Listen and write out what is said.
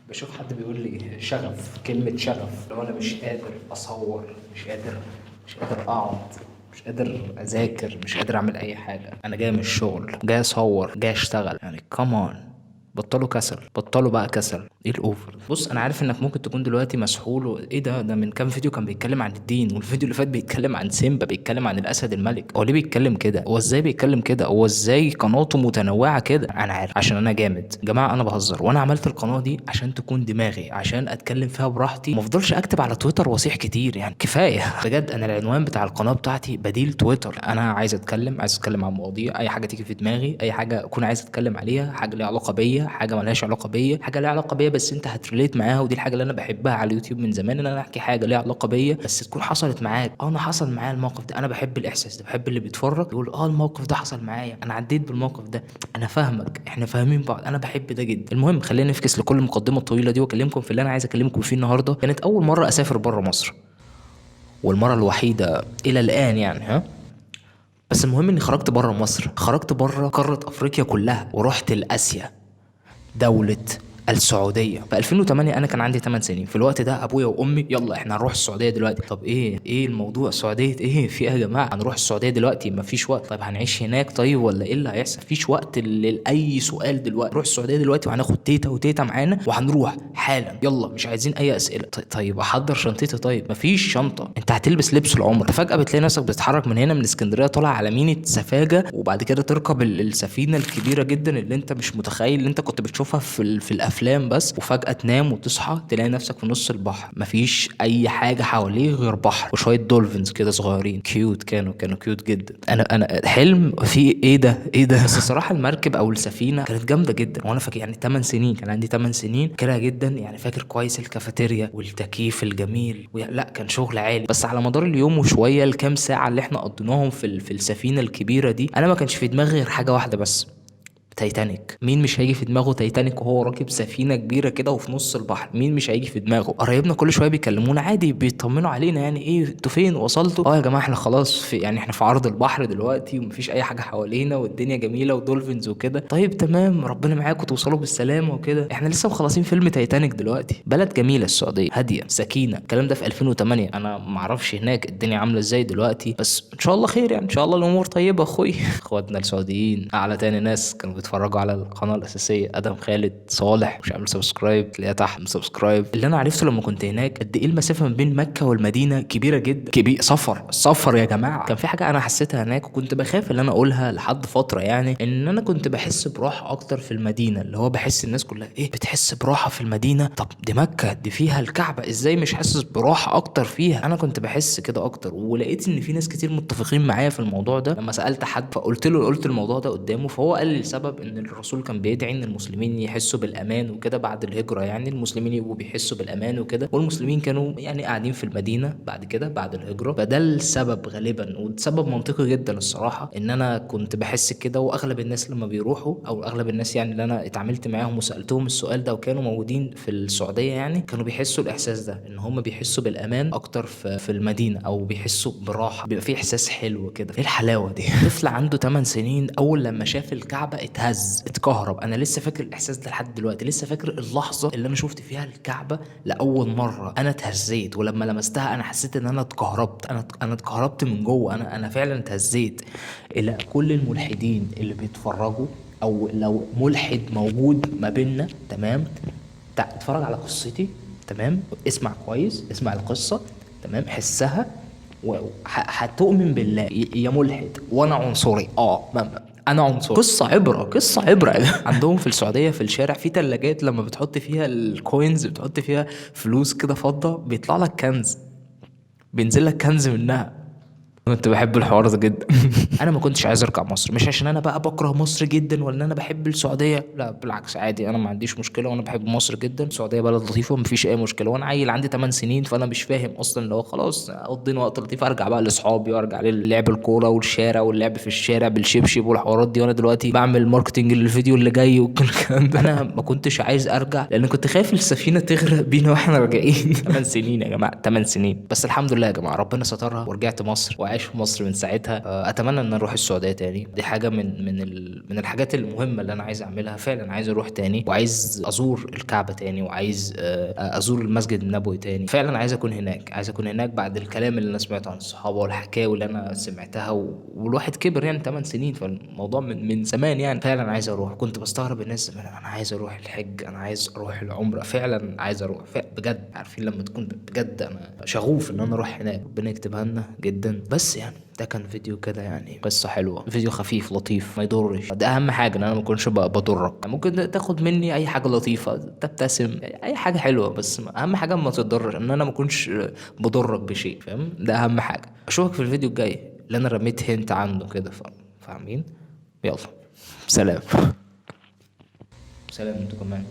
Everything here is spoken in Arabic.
بشوف حد بيقول لي شغف، كلمة شغف، لو أنا مش قادر أصور، مش قادر أقعد، مش قادر أذاكر، مش قادر أعمل أي حاجة. أنا جاي من الشغل، جاي أصور، جاي أشتغل، يعني كمان بطلوا كسل، بطلوا بقى كسل. ايه الاوفر ده؟ بص، انا عارف انك ممكن تكون دلوقتي مسحول ايه ده من كام فيديو كان بيتكلم عن الدين، والفيديو اللي فات بيتكلم عن سيمبا، بيتكلم عن الاسد الملك. هو ليه بيتكلم كده؟ هو ازاي بيتكلم كده؟ هو ازاي قناته متنوعه كده؟ انا عارف عشان انا جامد يا جماعه، انا بهزر. وانا عملت القناه دي عشان تكون دماغي، عشان اتكلم فيها براحتي، ما افضلش اكتب على تويتر واصيح كتير. يعني كفايه بجد. انا العنوان بتاع القناه بتاعتي بديل تويتر. انا عايز اتكلم عن مواضيع، اي حاجه تيجي في دماغي، اي حاجه اكون عايز اتكلم عليها، حاجه ليها علاقه بيا، حاجه ملهاش علاقه بيا، حاجه ليها علاقه بيا بس انت هتريليت معاها. ودي الحاجه اللي انا بحبها على اليوتيوب من زمان، ان انا احكي حاجه ليها علاقه بيا بس تكون حصلت معاك. انا حصل معايا الموقف ده. انا بحب الاحساس ده، بحب اللي بيتفرج يقول الموقف ده حصل معايا، انا عديت بالموقف ده، انا فاهمك، احنا فاهمين بعض. انا بحب ده جدا. المهم، خلينا نفكس لكل المقدمه الطويله دي واكلمكم في اللي انا عايز اكلمكم فيه النهارده. كانت اول مره اسافر بره مصر، والمره الوحيده الى الان يعني. بس المهم اني خرجت بره مصر، خرجت بره قاره افريقيا كلها، ورحت لاسيا، دولة السعودية. في 2008 انا كان عندي 8 سنين. في الوقت ده ابويا وامي يلا احنا هنروح السعودية دلوقتي. طب ايه الموضوع؟ السعودية ايه؟ في ايه يا جماعة؟ هنروح السعودية دلوقتي؟ مفيش وقت. طيب هنعيش هناك طيب ولا ايه اللي هيحصل؟ مفيش وقت لاي سؤال دلوقتي. نروح السعودية دلوقتي وهناخد تيتا وتيتا معانا وهنروح حالا، يلا مش عايزين اي اسئلة. طيب احضر شنطتي؟ طيب مفيش شنطة. انت هتلبس لبس العمر. فجأة بتلاقي نفسك بتتحرك من هنا، من اسكندرية، طالع على ميناء سفاجة، وبعد كده تركب السفينة الكبيرة جدا اللي انت مش متخيل، اللي انت كنت بتشوفها في الافلام بس. وفجأة تنام وتصحى تلاقي نفسك في نص البحر، مفيش اي حاجة حواليه غير بحر وشوية دولفينز كده صغيرين كيوت. كانوا كيوت جدا. انا حلم في ايه ده بس الصراحة المركب او السفينة كانت جامدة جدا. وانا فاكر يعني 8 سنين، كان عندي 8 سنين كده جدا. يعني فاكر كويس الكافيتيريا والتكييف الجميل لا كان شغل عالي. بس على مدار اليوم وشوية الكام ساعة اللي احنا قضيناهم في السفينة الكبيرة دي، انا ما كانش في دماغي غير حاجة واحدة بس: تايتانيك. مين مش هيجي في دماغه تايتانيك وهو راكب سفينة كبيرة كده وفي نص البحر؟ مين مش هيجي في دماغه؟ قرايبنا كل شوية بيكلمونا عادي، بيطمنوا علينا، يعني ايه انتوا فين وصلتوا؟ يا جماعة احنا خلاص يعني احنا في عرض البحر دلوقتي ومفيش اي حاجة حوالينا والدنيا جميلة ودولفينز وكده. طيب تمام، ربنا معاكم توصلوا بالسلامة وكده. احنا لسه مخلصين فيلم تايتانيك دلوقتي. بلد جميلة السعودية، هادية سكينة. الكلام ده في 2008. انا معرفش هناك الدنيا عاملة ازاي دلوقتي، بس ان شاء الله خير يعني، ان شاء الله الامور طيبة اخوي. اخواتنا السعوديين اعلى تاني ناس كانوا بيتفرجوا على القناه الاساسيه. ادم خالد صالح مش عامل سبسكرايب، تلاقيها تحت سبسكرايب. اللي انا عرفته لما كنت هناك قد ايه المسافه ما بين مكه والمدينه كبيره جدا، كبير. سفر يا جماعه. كان في حاجه انا حسيتها هناك وكنت بخاف ان انا اقولها لحد فتره، يعني ان انا كنت بحس براحه اكتر في المدينه. اللي هو بحس الناس كلها ايه بتحس براحه في المدينه؟ طب دي مكه، دي فيها الكعبه، ازاي مش حاسس براحه اكتر فيها؟ انا كنت بحس كده اكتر. ولقيت ان في ناس كتير متفقين معايا في الموضوع ده. لما سالت حد قلت الموضوع ده قدامه، فهو قال لي السبب ان الرسول كان بيدعي ان المسلمين يحسوا بالامان وكده بعد الهجره. يعني المسلمين يبقوا بيحسوا بالامان وكده، والمسلمين كانوا يعني قاعدين في المدينه بعد كده بعد الهجره. فده السبب غالبا، وسبب منطقي جدا الصراحه، ان انا كنت بحس كده. واغلب الناس لما بيروحوا، او اغلب الناس يعني اللي انا اتعاملت معاهم وسالتهم السؤال ده وكانوا موجودين في السعوديه، يعني كانوا بيحسوا الاحساس ده، ان هم بيحسوا بالامان اكتر في المدينه، او بيحسوا براحه، بيبقى في احساس حلو كده. ايه الحلاوه دي؟ طفل عنده 8 سنين اول لما شاف الكعبه اتهز، اتكهرب. انا لسه فاكر الاحساس ده لحد دلوقتي. لسه فاكر اللحظه اللي انا شفت فيها الكعبه لاول مره. انا اتهزيت، ولما لمستها انا حسيت ان انا اتكهربت. انا اتكهربت من جوه. انا فعلا اتهزيت. الى كل الملحدين اللي بيتفرجوا، او لو ملحد موجود ما بيننا، تمام، اتفرج على قصتي، تمام، اسمع كويس، اسمع القصه، تمام، حسها، وهتؤمن بالله يا ملحد. وانا عنصري، انا عنصري. قصه عبره، قصه عبره. عندهم في السعوديه في الشارع في ثلاجات، لما بتحط فيها الكوينز، بتحط فيها فلوس كده فضه، بيطلع لك كنز، بينزل لك كنز منها. كنت بحب الحوار ده جدا. انا ما كنتش عايز ارجع مصر، مش عشان انا بقى بكره مصر جدا ولا انا بحب السعوديه، لا بالعكس عادي، انا ما عنديش مشكله وانا بحب مصر جدا. السعوديه بلد لطيفه مفيش اي مشكله. وانا عيل عندي 8 سنين، فانا مش فاهم اصلا اللي هو خلاص قضينا وقت لطيف، ارجع بقى لاصحابي وارجع للعب الكوره والشارع واللعب في الشارع بالشبشب والحوارات دي. وانا دلوقتي بعمل ماركتنج للفيديو اللي جاي وكل الكلام ده. انا ما كنتش عايز ارجع لان كنت خايف السفينه تغرق بينا واحنا راجعين. 8 سنين يا جماعه، 8 سنين. بس الحمد لله يا جماعه، ربنا سترها ورجعت مصر وعادي. عايش في مصر من ساعتها. اتمنى ان اروح السعوديه تاني. دي حاجه من الحاجات المهمه اللي انا عايز اعملها فعلا. عايز اروح تاني، وعايز ازور الكعبه تاني، وعايز ازور المسجد النبوي تاني. فعلا عايز اكون هناك، عايز اكون هناك بعد الكلام اللي انا سمعته عن الصحابه والحكاوي اللي انا سمعتها والواحد كبر يعني 8 سنين، فالموضوع من زمان يعني. فعلا عايز اروح. كنت بستغرب الناس زمان، انا عايز اروح الحج، انا عايز اروح العمره. فعلا عايز اروح بجد. عارفين لما تكون بجد انا شغوف ان انا اروح هناك. ربنا يكتبها لنا جدا. بس يعني ده كان فيديو كده يعني، قصة حلوة، فيديو خفيف لطيف ما يضرش. ده اهم حاجة، ان انا ما اكونش بضرك. ممكن تاخد مني اي حاجة لطيفة، تبتسم، اي حاجة حلوة، بس اهم حاجة ما تضرش، ان انا ما اكونش بضرك بشيء. فاهم؟ ده اهم حاجة. اشوفك في الفيديو الجاي اللي انا رميت هنت عنده كده. فاهمين؟ يلا، سلام. سلام انتوا كمان.